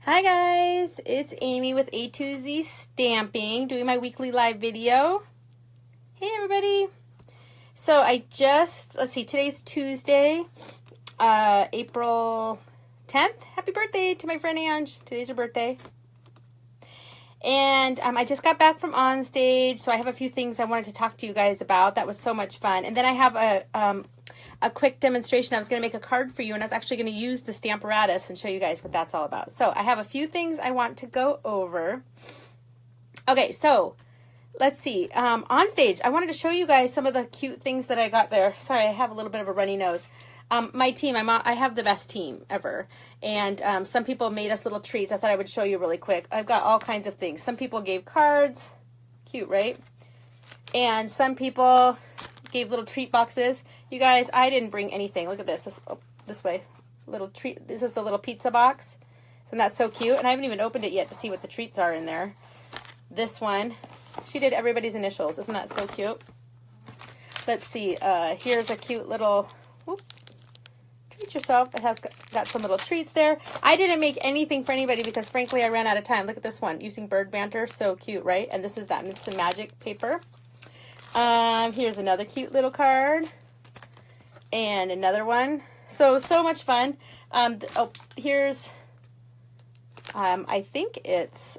Hi guys, it's Amy with A2Z Stamping, doing my weekly live video. Hey everybody. So let's see, today's Tuesday, April 10th. Happy birthday to my friend Ange. Today's her birthday. And I just got back from on stage, so I have a few things I wanted to talk to you guys about. That was so much fun. And then I have a quick demonstration. I was going to make a card for you, and I was actually going to use the Stamparatus and show you guys what that's all about. So I have a few things I want to go over. Okay, so let's see. On stage, I wanted to show you guys some of the cute things that I got there. Sorry, I have a little bit of a runny nose. My team, I have the best team ever. And some people made us little treats. I thought I would show you really quick. I've got all kinds of things. Some people gave cards. Cute, right? And some people gave little treat boxes. You guys, I didn't bring anything. Look at this. This way. Little treat. This is the little pizza box. Isn't that so cute? And I haven't even opened it yet to see what the treats are in there. This one. She did everybody's initials. Isn't that so cute? Let's see. Here's a cute little... Whoop, treat yourself. It has got some little treats there. I didn't make anything for anybody because frankly I ran out of time. Look at this one, using bird banter. So cute, right? And this is that Myths and Magic paper. Here's another cute little card and another one. So much fun. Here's I think it's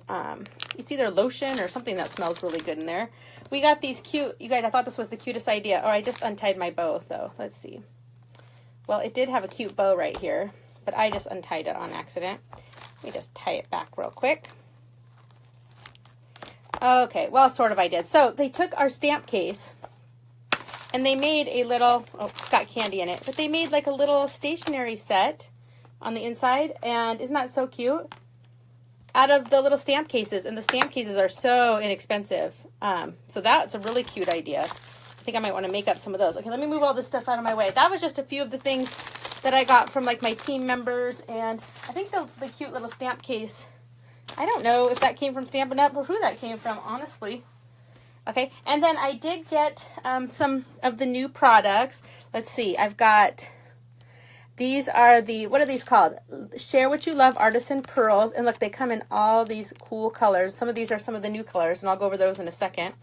either lotion or something that smells really good in there. We got these cute, you guys, I thought this was the cutest idea. Oh, I just untied my bow though. Let's see. Well, it did have a cute bow right here, but I just untied it on accident. Let me just tie it back real quick. Okay, well, sort of I did. So they took our stamp case and they made a little, oh, it's got candy in it, but they made like a little stationery set on the inside. And isn't that so cute? Out of the little stamp cases, and the stamp cases are so inexpensive. So that's a really cute idea. I think I might want to make up some of those. Okay, let me move all this stuff out of my way. That was just a few of the things that I got from like my team members. And I think the cute little stamp case, I don't know if that came from Stampin' Up or who that came from, honestly. Okay, and then I did get some of the new products. Let's see, I've got, these are the, what are these called? Share What You Love Artisan Pearls. And look, they come in all these cool colors. Some of these are some of the new colors, and I'll go over those in a second.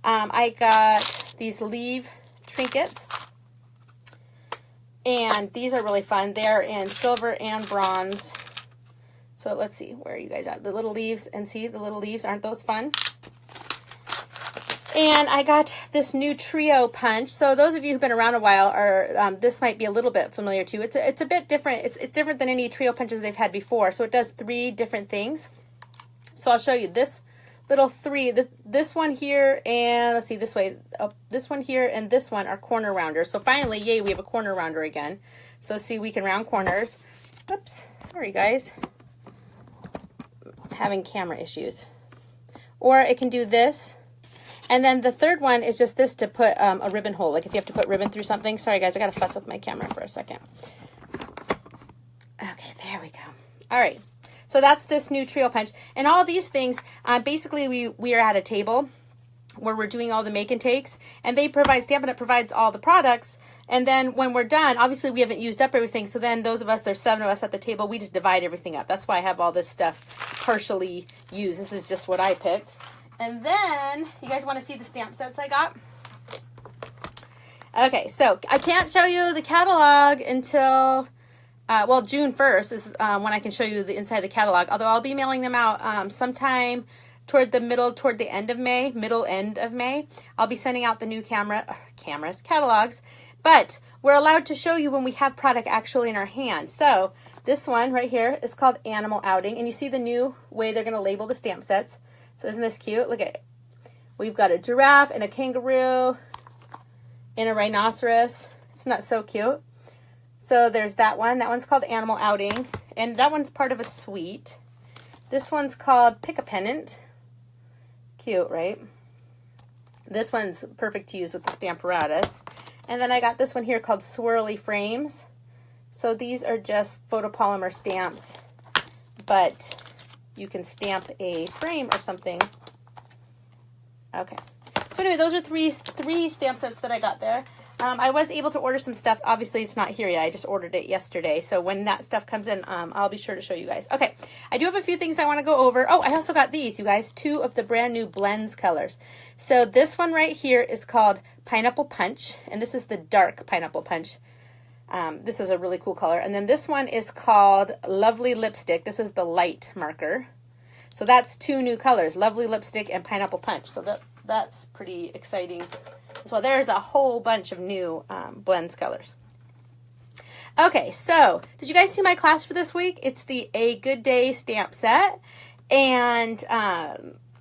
I got these leaf trinkets. And these are really fun. They're in silver and bronze. So let's see, where are you guys at? The little leaves, and see the little leaves, aren't those fun? And I got this new trio punch. So those of you who've been around a while are, this might be a little bit familiar to you. It's a bit different. It's different than any trio punches they've had before. So it does 3 different things. So I'll show you this little 3, this one here, and let's see, this way, this one here and this one are corner rounders. So finally, yay, we have a corner rounder again. So see, we can round corners. Oops, sorry guys. Having camera issues. Or it can do this. And then the third one is just this to put a ribbon hole, like if you have to put ribbon through something. Sorry guys, I gotta fuss with my camera for a second. Okay, there we go. All right, so that's this new trio punch. And all these things, basically we are at a table where we're doing all the make and takes, and they provide, Stampin' Up! Provides all the products. And then when we're done, obviously we haven't used up everything. So then those of us, there's 7 of us at the table, we just divide everything up. That's why I have all this stuff partially used. This is just what I picked. And then, you guys want to see the stamp sets I got? Okay, so I can't show you the catalog until, well, June 1st is when I can show you the inside of the catalog. Although I'll be mailing them out sometime toward the end of May. I'll be sending out the new catalogs. But we're allowed to show you when we have product actually in our hand. So this one right here is called Animal Outing. And you see the new way they're going to label the stamp sets. So isn't this cute? Look at it. We've got a giraffe and a kangaroo and a rhinoceros. Isn't that so cute? So there's that one. That one's called Animal Outing. And that one's part of a suite. This one's called Pick a Pennant. Cute, right? This one's perfect to use with the Stamparatus. And then I got this one here called Swirly Frames. So these are just photopolymer stamps, but you can stamp a frame or something. Okay. So anyway, those are three stamp sets that I got there. I was able to order some stuff. Obviously, it's not here yet. I just ordered it yesterday. So when that stuff comes in, I'll be sure to show you guys. Okay, I do have a few things I want to go over. Oh, I also got these, you guys, 2 of the brand new blends colors. So this one right here is called Pineapple Punch, and this is the dark Pineapple Punch. This is a really cool color. And then this one is called Lovely Lipstick. This is the light marker. So that's 2 new colors, Lovely Lipstick and Pineapple Punch. So that's pretty exciting as well. There's a whole bunch of new blends colors. Okay, so did you guys see my class for this week? It's the A Good Day stamp set. And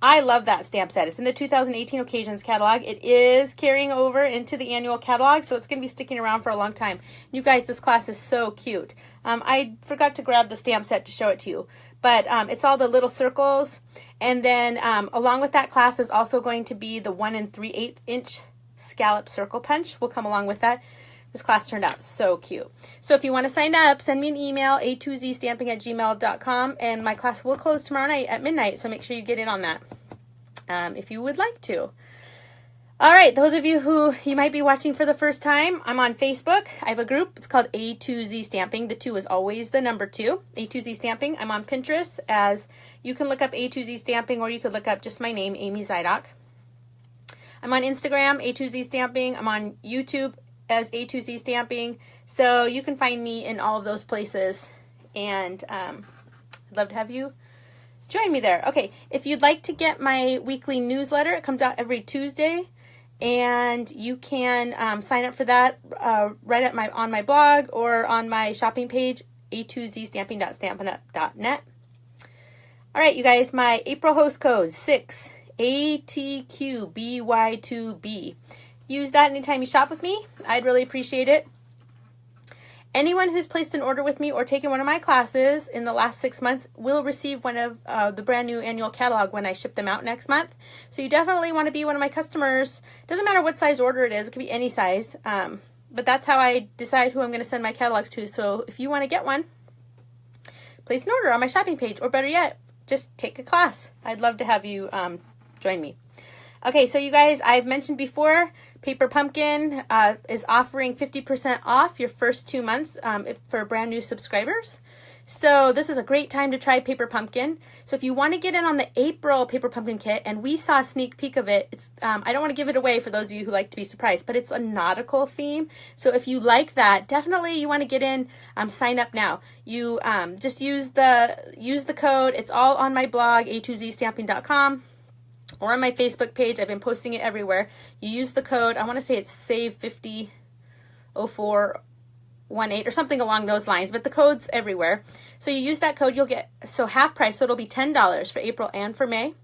I love that stamp set. It's in the 2018 Occasions catalog. It is carrying over into the annual catalog, so it's going to be sticking around for a long time. You guys, this class is so cute. I forgot to grab the stamp set to show it to you, but it's all the little circles. And then along with that class is also going to be the 1 3/8 inch scallop circle punch will come along with that. This class turned out so cute. So if you want to sign up, send me an email, a2zstamping@gmail.com, and my class will close tomorrow night at midnight, so make sure you get in on that if you would like to. All right, those of you who you might be watching for the first time, I'm on Facebook. I have a group. It's called A2Z Stamping. The 2 is always the number 2, A2Z Stamping. I'm on Pinterest, as you can look up A2Z Stamping, or you could look up just my name, Amy Zuydhoek. I'm on Instagram, A2Z Stamping. I'm on YouTube as A2Z Stamping. So you can find me in all of those places. And I'd love to have you join me there. Okay, if you'd like to get my weekly newsletter, it comes out every Tuesday. And you can sign up for that right at on my blog or on my shopping page, a2zstamping.stampinup.net. All right, you guys, my April host code 6ATQBY2B. Use that anytime you shop with me. I'd really appreciate it. Anyone who's placed an order with me or taken one of my classes in the last 6 months will receive one of the brand new annual catalog when I ship them out next month. So you definitely want to be one of my customers. Doesn't matter what size order it is. It could be any size. But that's how I decide who I'm going to send my catalogs to. So if you want to get one, place an order on my shopping page. Or better yet, just take a class. I'd love to have you join me. Okay, so you guys, I've mentioned before, Paper Pumpkin is offering 50% off your first 2 months for brand new subscribers. So this is a great time to try Paper Pumpkin. So if you want to get in on the April Paper Pumpkin kit, and we saw a sneak peek of it, it's I don't want to give it away for those of you who like to be surprised, but it's a nautical theme. So if you like that, definitely you want to get in, sign up now. You just use the code. It's all on my blog, a2zstamping.com. or on my Facebook page. I've been posting it everywhere. You use the code, I want to say it's SAVE500418 or something along those lines, but the code's everywhere. So you use that code, you'll get half price, so it'll be $10 for April and for May.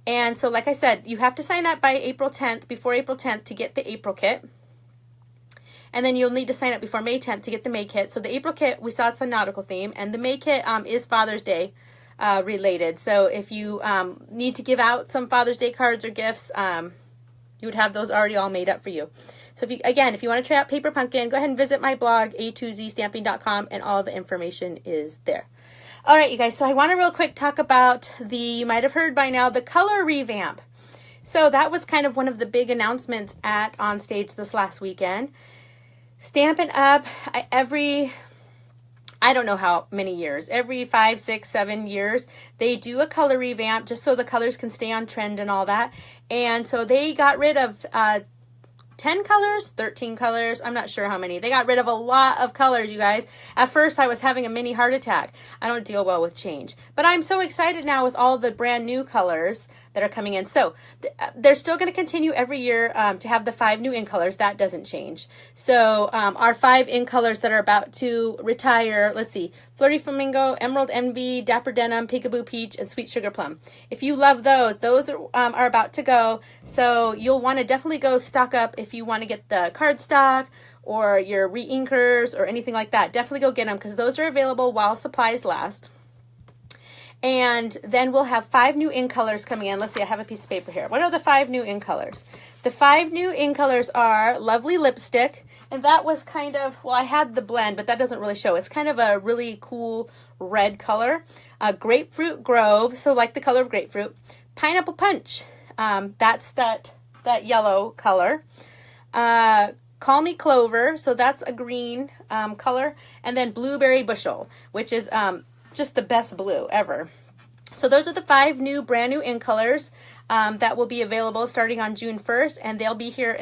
And so like I said, you have to sign up by April 10th, before April 10th to get the April kit. And then you'll need to sign up before May 10th to get the May kit. So the April kit, we saw it's a nautical theme, and the May kit is Father's Day related. So if you need to give out some Father's Day cards or gifts, you would have those already all made up for you. So if you want to try out Paper Pumpkin, go ahead and visit my blog, a2zstamping.com, and all the information is there. All right, you guys, so I want to real quick talk about you might have heard by now, the color revamp. So that was kind of one of the big announcements at Onstage this last weekend. Stampin' Up! I don't know how many years, every 5, 6, 7 years, they do a color revamp just so the colors can stay on trend and all that. And so they got rid of 10 colors, 13 colors, I'm not sure how many. They got rid of a lot of colors, you guys. At first, I was having a mini heart attack. I don't deal well with change. But I'm so excited now with all the brand new colors that are coming in. So they're still going to continue every year to have the 5 new in colors. That doesn't change. So our 5 in colors that are about to retire, let's see, Flirty Flamingo, Emerald Envy, Dapper Denim, Peekaboo Peach, and Sweet Sugar Plum. If you love those are about to go. So you'll want to definitely go stock up if you want to get the cardstock or your re-inkers or anything like that. Definitely go get them because those are available while supplies last. And then we'll have 5 new in colors coming in. Let's see, I have a piece of paper here. What are the 5 new in colors? The 5 new in colors are Lovely Lipstick. And that was kind of, well, I had the blend, but that doesn't really show. It's kind of a really cool red color. Grapefruit Grove, so like the color of grapefruit. Pineapple Punch, that's that yellow color. Call Me Clover, so that's a green color, and then Blueberry Bushel, which is just the best blue ever. So those are the 5 new, brand new ink colors that will be available starting on June 1st, and they'll be here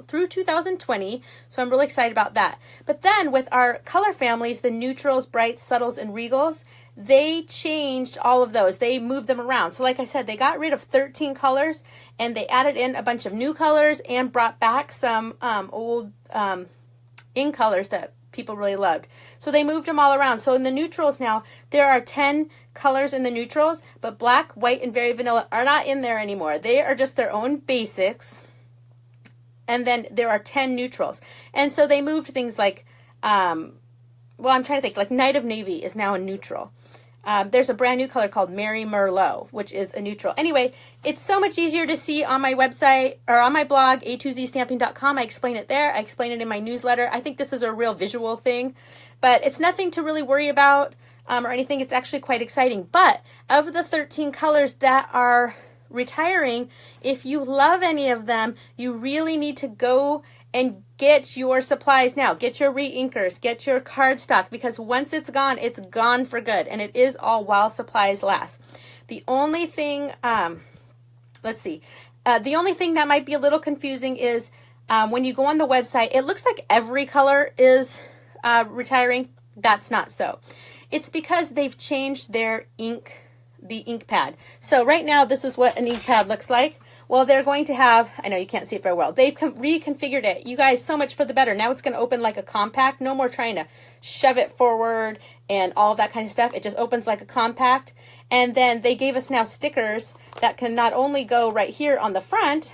through 2020, so I'm really excited about that. But then with our color families, the neutrals, brights, subtles, and regals, they changed all of those. They moved them around. So like I said, they got rid of 13 colors, and they added in a bunch of new colors and brought back some old ink colors that people really loved. So they moved them all around. So in the neutrals now, there are 10 colors in the neutrals, but black, white, and very vanilla are not in there anymore. They are just their own basics. And then there are 10 neutrals. And so they moved things like, well, I'm trying to think, like Night of Navy is now a neutral. There's a brand new color called Merry Merlot, which is a neutral. Anyway, it's so much easier to see on my website or on my blog, a2zstamping.com. I explain it there. I explain it in my newsletter. I think this is a real visual thing, but it's nothing to really worry about or anything. It's actually quite exciting. But of the 13 colors that are retiring, if you love any of them, you really need to go and get your supplies now. Get your re-inkers, get your cardstock, because once it's gone for good, and it is all while supplies last. The only thing, the only thing that might be a little confusing is when you go on the website, it looks like every color is retiring. That's not so. It's because they've changed their ink, the ink pad. So right now, this is what an ink pad looks like. Well, they're going to have, I know you can't see it very well, they've reconfigured it. You guys, so much for the better. Now it's going to open like a compact. No more trying to shove it forward and all that kind of stuff. It just opens like a compact. And then they gave us now stickers that can not only go right here on the front,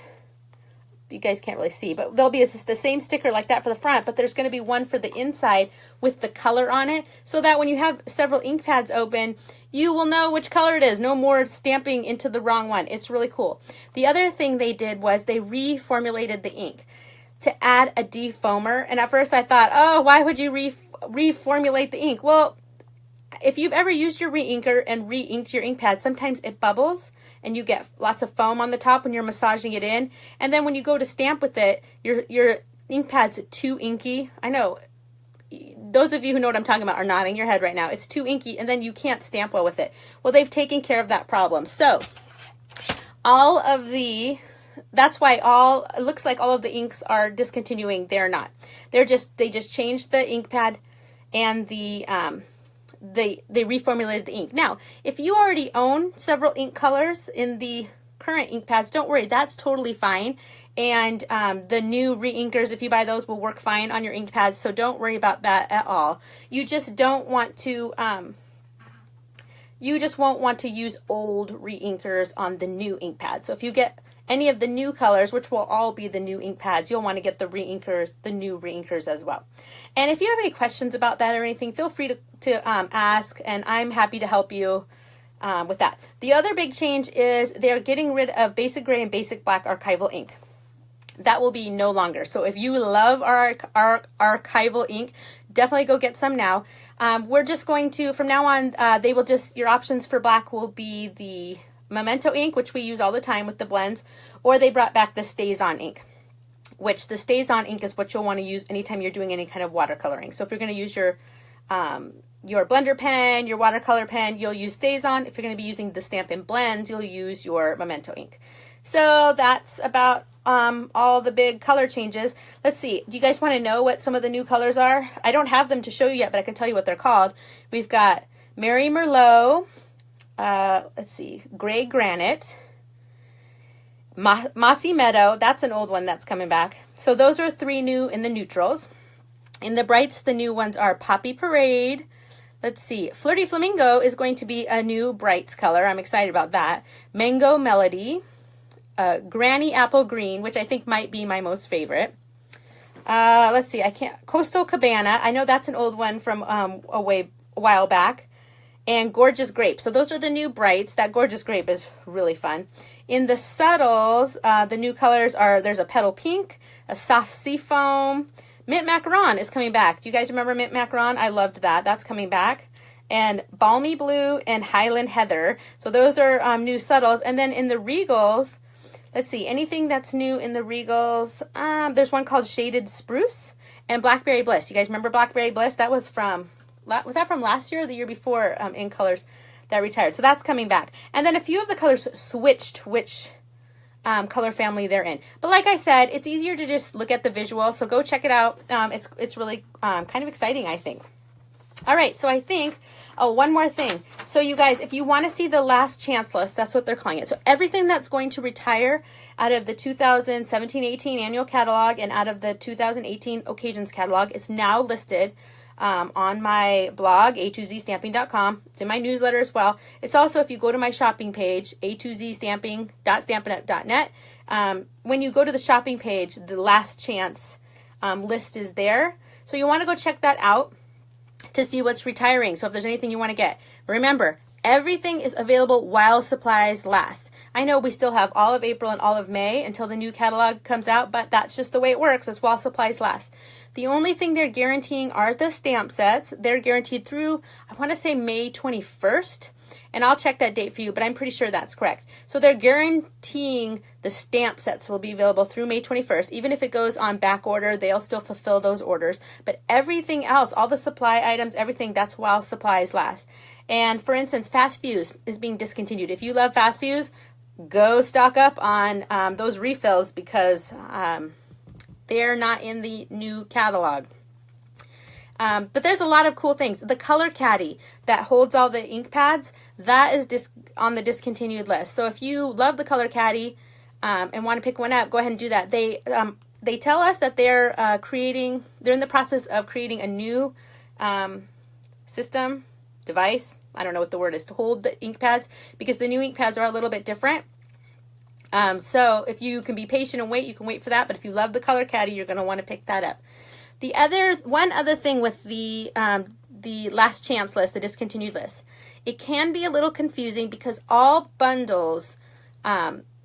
you guys can't really see, but there'll be the same sticker like that for the front, but there's going to be one for the inside with the color on it, so that when you have several ink pads open, you will know which color it is. No more stamping into the wrong one. It's really cool. The other thing they did was they reformulated the ink to add a defoamer. And at first I thought, oh, why would you reformulate the ink? Well, if you've ever used your re-inker and re-inked your ink pad, sometimes it bubbles and you get lots of foam on the top when you're massaging it in. And then when you go to stamp with it, your ink pad's too inky. I know those of you who know what I'm talking about are nodding your head right now. It's too inky, and then you can't stamp well with it. Well, they've taken care of that problem. So that's why it looks like all of the inks are discontinuing. They're not. They just changed the ink pad, and they reformulated the ink. Now, if you already own several ink colors in the current ink pads, don't worry, that's totally fine. And the new re-inkers, if you buy those, will work fine on your ink pads, so don't worry about that at all. You just don't want to, you just won't want to use old re-inkers on the new ink pad. So if you get any of the new colors, which will all be the new ink pads, you'll want to get the re-inkers, the new re-inkers as well. And if you have any questions about that or anything, feel free to ask, and I'm happy to help you with that. The other big change is they're getting rid of basic gray and basic black archival ink. That will be no longer. So if you love our archival ink, definitely go get some now. We're just going to, from now on, your options for black will be the Memento ink, which we use all the time with the blends, or they brought back the Stays On ink, which the Stays On ink is what you'll want to use anytime you're doing any kind of watercoloring. So if you're going to use your blender pen, your watercolor pen, you'll use Stays On. If you're going to be using the Stampin' blends, you'll use your Memento ink. So that's about all the big color changes. Let's see. Do you guys want to know what some of the new colors are? I don't have them to show you yet, but I can tell you what they're called. We've got Merry Merlot. Let's see. Gray Granite. Mossy Meadow. That's an old one that's coming back. So those are 3 new in the neutrals. In the brights, the new ones are Poppy Parade. Let's see. Flirty Flamingo is going to be a new brights color. I'm excited about that. Mango Melody. Granny Apple Green, which I think might be my most favorite. Let's see. Coastal Cabana. I know that's an old one from a while back. And Gorgeous Grape. So those are the new brights. That Gorgeous Grape is really fun. In the subtles, the new colors are, there's a Petal Pink, a Soft Seafoam. Mint Macaron is coming back. Do you guys remember Mint Macaron? I loved that. That's coming back. And Balmy Blue and Highland Heather. So those are new subtles. And then in the regals, let's see, anything that's new in the Regals. There's one called Shaded Spruce and Blackberry Bliss. You guys remember Blackberry Bliss? That was that from last year or the year before, in colors that retired. So that's coming back. And then a few of the colors switched which color family they're in. But like I said, it's easier to just look at the visual. So go check it out. It's really kind of exciting, I think. All right, so I think, oh, one more thing. So you guys, if you want to see the last chance list, that's what they're calling it. So everything that's going to retire out of the 2017-18 annual catalog and out of the 2018 occasions catalog is now listed on my blog, a2zstamping.com. It's in my newsletter as well. It's also, if you go to my shopping page, a2zstamping.stampin'.net, when you go to the shopping page, the last chance list is there. So you want to go check that out to see what's retiring. So if there's anything you want to get, remember, everything is available while supplies last. I know we still have all of April and all of May until the new catalog comes out, but that's just the way it works. It's while supplies last. The only thing they're guaranteeing are the stamp sets. They're guaranteed through, I want to say May 21st. And I'll check that date for you, but I'm pretty sure that's correct. So they're guaranteeing the stamp sets will be available through May 21st. Even if it goes on back order, they'll still fulfill those orders. But everything else, all the supply items, everything, that's while supplies last. And for instance, Fast Fuse is being discontinued. If you love Fast Fuse, go stock up on those refills because they're not in the new catalog. But there's a lot of cool things. The color caddy that holds all the ink pads, that is on the discontinued list. So if you love the color caddy and want to pick one up, go ahead and do that. They tell us that they're in the process of creating a new system, device, I don't know what the word is, to hold the ink pads, because the new ink pads are a little bit different. So if you can be patient and wait, you can wait for that. But if you love the color caddy, you're going to want to pick that up. One other thing with the last chance list, the discontinued list, it can be a little confusing because all bundles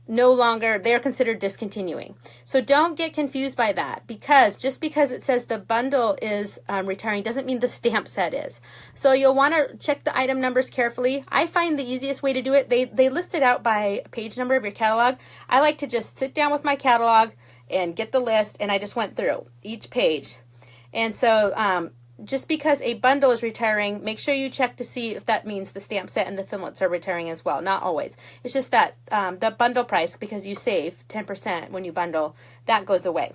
no longer, they're considered discontinuing. So don't get confused by that, because just because it says the bundle is retiring doesn't mean the stamp set is. So you'll want to check the item numbers carefully. I find the easiest way to do it, they list it out by page number of your catalog. I like to just sit down with my catalog and get the list, and I just went through each page. And so just because a bundle is retiring, make sure you check to see if that means the stamp set and the filmlets are retiring as well. Not always. It's just that the bundle price, because you save 10% when you bundle, that goes away.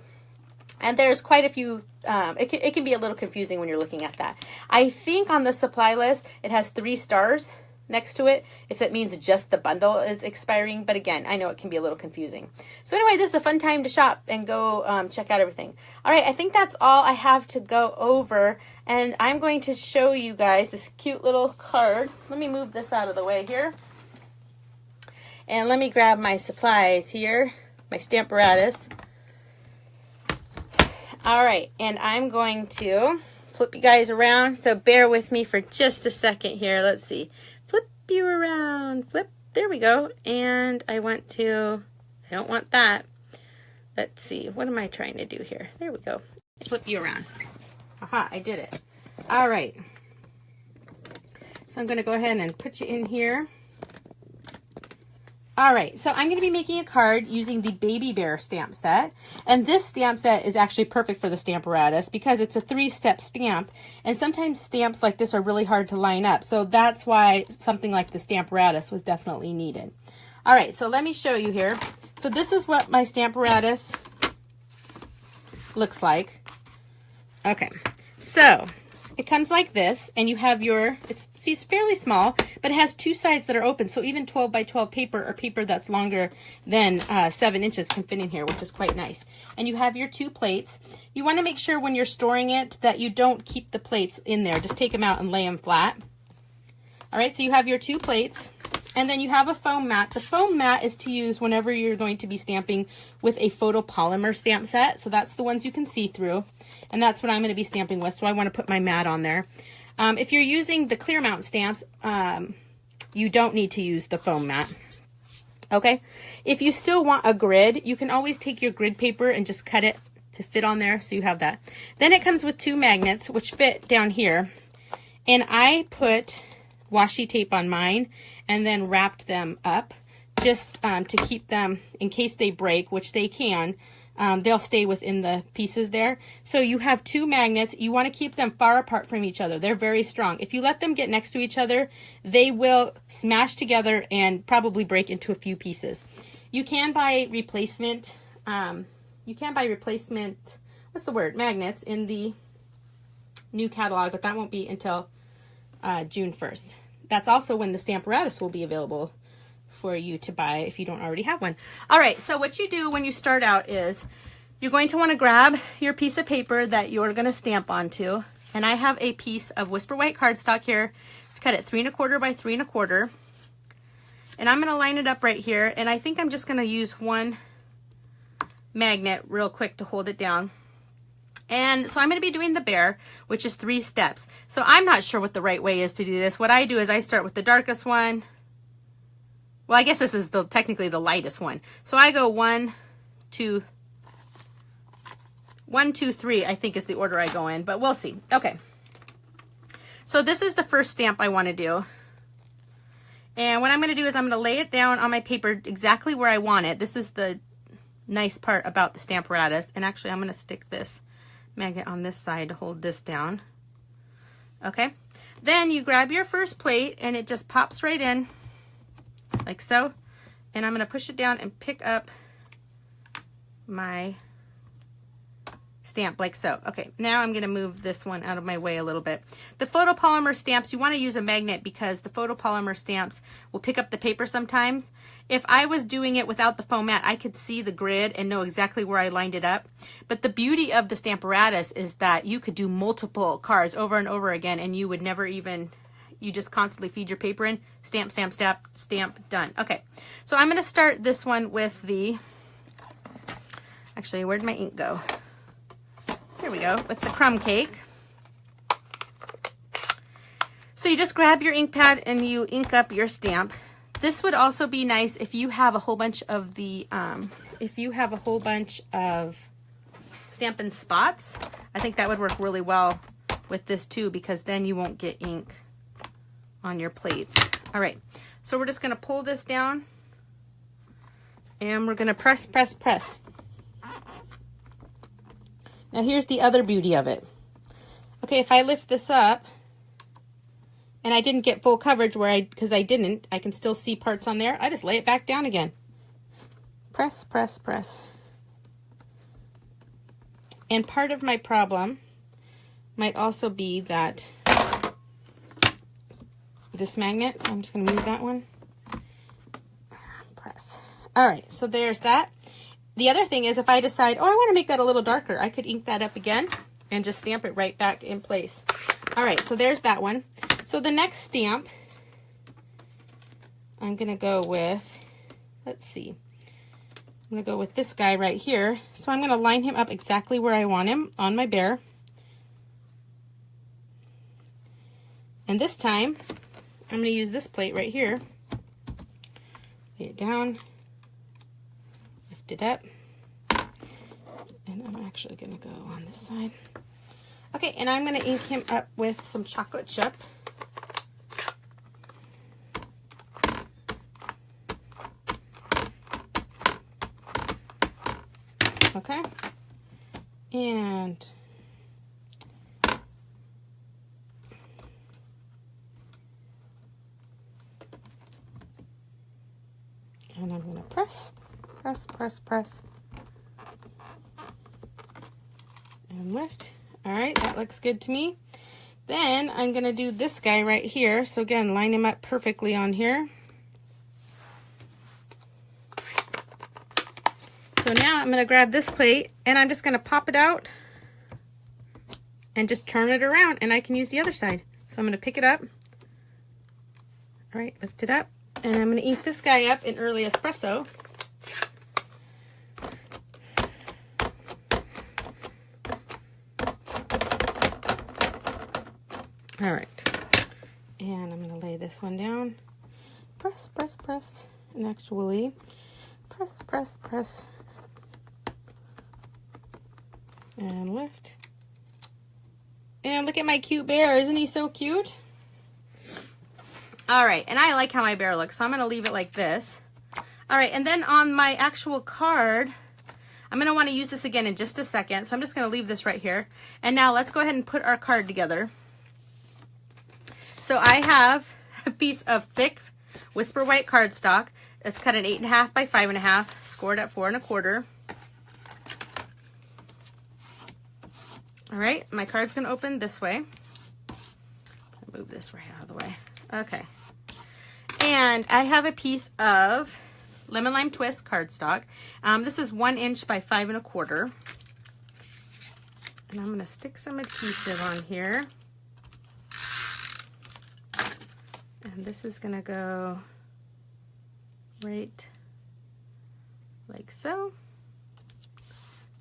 And there's quite a few, it can be a little confusing when you're looking at that. I think on the supply list, it has 3 stars next to it, if it means just the bundle is expiring. But again, I know it can be a little confusing. So anyway, this is a fun time to shop and go check out everything. All right, I think that's all I have to go over. And I'm going to show you guys this cute little card. Let me move this out of the way here. And let me grab my supplies here, my Stamparatus. All right, and I'm going to flip you guys around. So bear with me for just a second here. Let's see. Flip you around. Flip. There we go. And I don't want that. Let's see. What am I trying to do here? There we go. Flip you around. Aha, I did it. All right. So I'm going to go ahead and put you in here. All right, so I'm going to be making a card using the Baby Bear stamp set. And this stamp set is actually perfect for the Stamparatus because it's a 3-step stamp. And sometimes stamps like this are really hard to line up. So that's why something like the Stamparatus was definitely needed. All right, so let me show you here. So this is what my Stamparatus looks like. Okay, so it comes like this, and you have it's fairly small, but it has 2 sides that are open, so even 12 by 12 paper or paper that's longer than 7 inches can fit in here, which is quite nice. And you have your 2 plates. You want to make sure when you're storing it that you don't keep the plates in there. Just take them out and lay them flat. All right, so you have your 2 plates, and then you have a foam mat. The foam mat is to use whenever you're going to be stamping with a photopolymer stamp set, so that's the ones you can see through. And that's what I'm going to be stamping with, so I want to put my mat on there. If you're using the clear mount stamps, you don't need to use the foam mat. Okay? If you still want a grid, you can always take your grid paper and just cut it to fit on there, so you have that. Then it comes with 2 magnets, which fit down here. And I put washi tape on mine and then wrapped them up just to keep them, in case they break, which they can, they'll stay within the pieces there. So you have 2 magnets. You want to keep them far apart from each other. They're very strong. If you let them get next to each other, they will smash together and probably break into a few pieces. You can buy replacement, what's the word, magnets in the new catalog, but that won't be until June 1st. That's also when the Stamparatus will be available for you to buy if you don't already have one. All right, so what you do when you start out is you're going to want to grab your piece of paper that you're going to stamp onto. And I have a piece of Whisper White cardstock here. It's cut at 3 1/4 by 3 1/4. And I'm going to line it up right here. And I think I'm just going to use one magnet real quick to hold it down. And so I'm going to be doing the bear, which is 3 steps. So I'm not sure what the right way is to do this. What I do is I start with the darkest one. Well, I guess this is technically the lightest one. So I go 1, 2, 3, I think is the order I go in, but we'll see. Okay. So this is the first stamp I want to do. And what I'm going to do is I'm going to lay it down on my paper exactly where I want it. This is the nice part about the Stamparatus. And actually, I'm going to stick this magnet on this side to hold this down. Okay. Then you grab your first plate and it just pops right in. Like so, and I'm going to push it down and pick up my stamp like so. Okay, now I'm going to move this one out of my way a little bit. The photopolymer stamps, you want to use a magnet because the photopolymer stamps will pick up the paper sometimes. If I was doing it without the foam mat, I could see the grid and know exactly where I lined it up. But the beauty of the Stamparatus is that you could do multiple cards over and over again and you would never even... You just constantly feed your paper in, stamp, stamp, stamp, stamp, done. Okay, so I'm going to start this one with the, actually, where'd my ink go? Here we go, with the crumb cake. So you just grab your ink pad and you ink up your stamp. This would also be nice if you have a whole bunch of the, Stampin' spots. I think that would work really well with this too, because then you won't get ink on your plates. All right, so we're just going to pull this down and we're going to press, press, press. Now here's the other beauty of it. Okay, if I lift this up and I didn't get full coverage because I didn't, I can still see parts on there. I just lay it back down again. Press, press, press. And part of my problem might also be that this magnet, so I'm just going to move that one. Press. All right, so there's that. The other thing is if I decide, oh, I want to make that a little darker, I could ink that up again and just stamp it right back in place. All right, so there's that one. So the next stamp, I'm going to go with, let's see, I'm going to go with this guy right here. So I'm going to line him up exactly where I want him on my bear. And this time, I'm going to use this plate right here. Lay it down, lift it up, and I'm actually going to go on this side. Okay, and I'm going to ink him up with some chocolate chip. Okay, and I'm going to press, press, press, press, and lift. All right, that looks good to me. Then I'm going to do this guy right here. So again, line him up perfectly on here. So now I'm going to grab this plate and I'm just going to pop it out and just turn it around, and I can use the other side. So I'm going to pick it up. All right, lift it up. And I'm going to ink this guy up in Early Espresso. All right. And I'm going to lay this one down. Press, press, press. And actually, press, press, press. And lift. And look at my cute bear. Isn't he so cute? All right, and I like how my bear looks, so I'm going to leave it like this. All right, and then on my actual card, I'm going to want to use this again in just a second, so I'm just going to leave this right here. And now let's go ahead and put our card together. So I have a piece of thick Whisper White cardstock. It's cut at 8.5 by 5.5, scored at 4 1/4. All right, my card's going to open this way. I'll move this right out of the way. Okay. And I have a piece of Lemon Lime Twist cardstock. This is 1 inch by 5 1/4. And I'm going to stick some adhesive on here. And this is going to go right like so.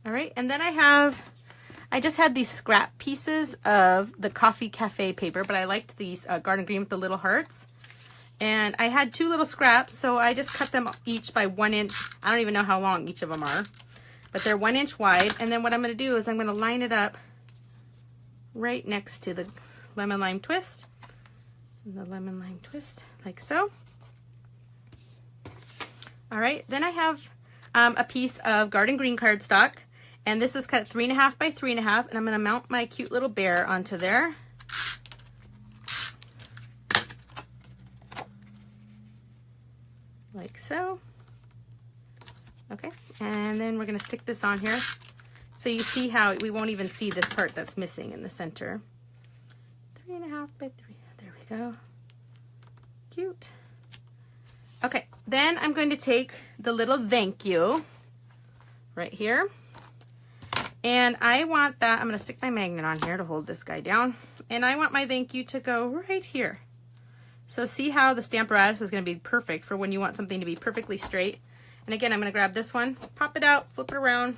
All right, and then I just had these scrap pieces of the Coffee Cafe paper, but I liked these garden green with the little hearts. And I had 2 little scraps, so I just cut them each by 1 inch. I don't even know how long each of them are, but they're 1 inch wide. And then what I'm going to do is I'm going to line it up right next to the Lemon Lime Twist. And the Lemon Lime Twist, like so. All right, then I have a piece of garden green cardstock. And this is cut 3.5 by 3.5, and I'm going to mount my cute little bear onto there. Like so. Okay, and then we're going to stick this on here. So you see how we won't even see this part that's missing in the center. 3.5 by 3. There we go. Cute. Okay, then I'm going to take the little thank you right here. And I want that, I'm going to stick my magnet on here to hold this guy down. And I want my thank you to go right here. So see how the Stamparatus is going to be perfect for when you want something to be perfectly straight. And again, I'm going to grab this one, pop it out, flip it around.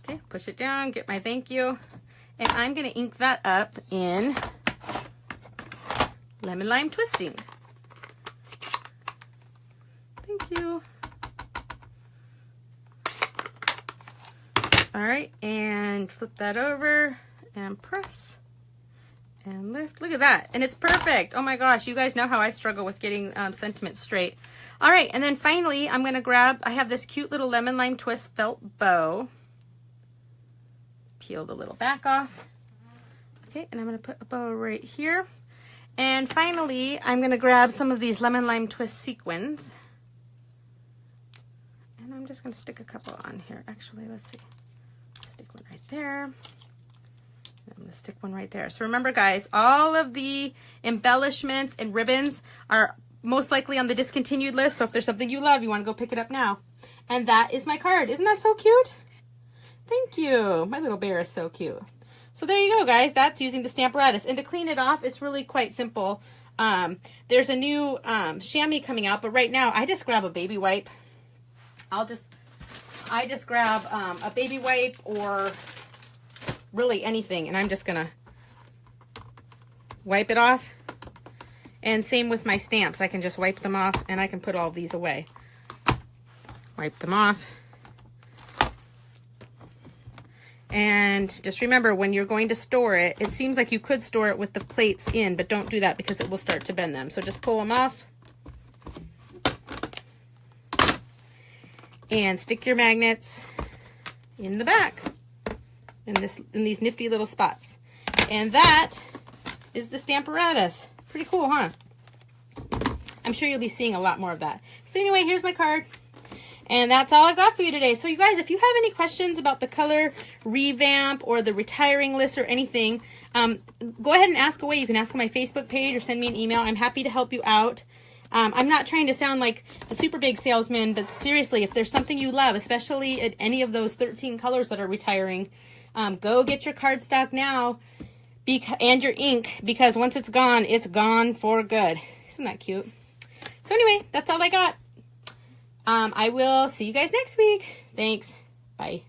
Okay, push it down, get my thank you. And I'm going to ink that up in Lemon Lime Twisting. Thank you. All right, and flip that over and press and lift. Look at that, and it's perfect. Oh my gosh, you guys know how I struggle with getting sentiments straight. All right, and then finally, I'm gonna grab, I have this cute little Lemon Lime Twist felt bow. Peel the little back off. Okay, and I'm gonna put a bow right here. And finally, I'm gonna grab some of these Lemon Lime Twist sequins. And I'm just gonna stick a couple on here. Actually, let's see. Stick one right there. I'm going to stick one right there. So remember, guys, all of the embellishments and ribbons are most likely on the discontinued list. So if there's something you love, you want to go pick it up now. And that is my card. Isn't that so cute? Thank you. My little bear is so cute. So there you go, guys. That's using the Stamparatus. And to clean it off, it's really quite simple. There's a new chamois coming out, but right now I just grab a baby wipe. I just grab a baby wipe or really anything, and I'm just gonna wipe it off. And same with my stamps. I can just wipe them off, and I can put all these away. Wipe them off. And just remember, when you're going to store it, it seems like you could store it with the plates in, but don't do that because it will start to bend them. So just pull them off. And stick your magnets in the back in these nifty little spots. And that is the Stamparatus. Pretty cool, huh? I'm sure you'll be seeing a lot more of that. So anyway, here's my card. And that's all I got for you today. So you guys, if you have any questions about the color revamp or the retiring list or anything, go ahead and ask away. You can ask on my Facebook page or send me an email. I'm happy to help you out. I'm not trying to sound like a super big salesman, but seriously, if there's something you love, especially at any of those 13 colors that are retiring, go get your cardstock now and your ink, because once it's gone for good. Isn't that cute? So anyway, that's all I got. I will see you guys next week. Thanks. Bye.